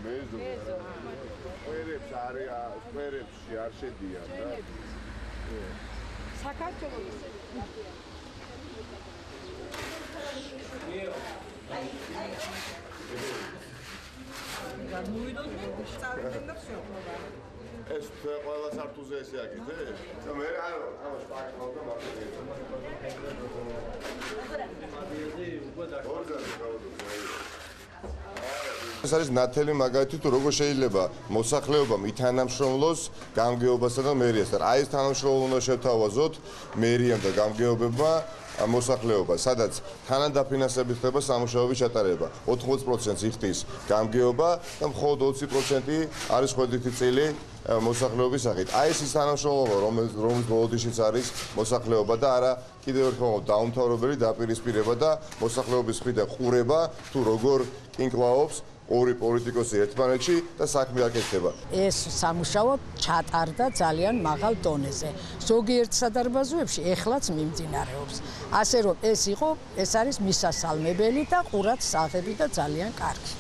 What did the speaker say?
სკვერებს არის სკვერებში არ შედიან და საქართველოს ეს ყველა სართულზე ესე აკეთე? და მე არა, ამას პაკავდა ეს არის ნათელი მაგალითი თუ როგორ შეიძლება მოსახლეობამ ითანამშრომლოს გამგეობასა და მერიასთან. აი ეს თანამშრომლობა უნდა შევთავაზოთ მერიამ და გამგეობებმა მოსახლეობა, სადაც თანადაფინანსებით ხდება სამუშაოების ჩატარება. 80% იხდის გამგეობა და მხოლოდ 20% არის ხვედრითი წილი მოსახლეობის სახით. აი ეს ის თანამშრომლობა, რომელიც ბოლოდიშიც არის მოსახლეობა და არა კიდევ ერთხელ დაუმთავრებელი დაპირისპირება და მოსახლეობის მხრიდან ყურება თუ როგორ კინკლაობს ორი პოლიტიკოსი ერთმანეთში და საქმე აკეთდება. ეს სამუშაო ჩატარდა ძალიან მაღალ დონეზე. ზოგიერთ სადარბაზოებში ეხლაც მიმდინარეობს. ასე რომ ეს არის მისასალმებელი და ყურად საღები და ძალიან კარგი.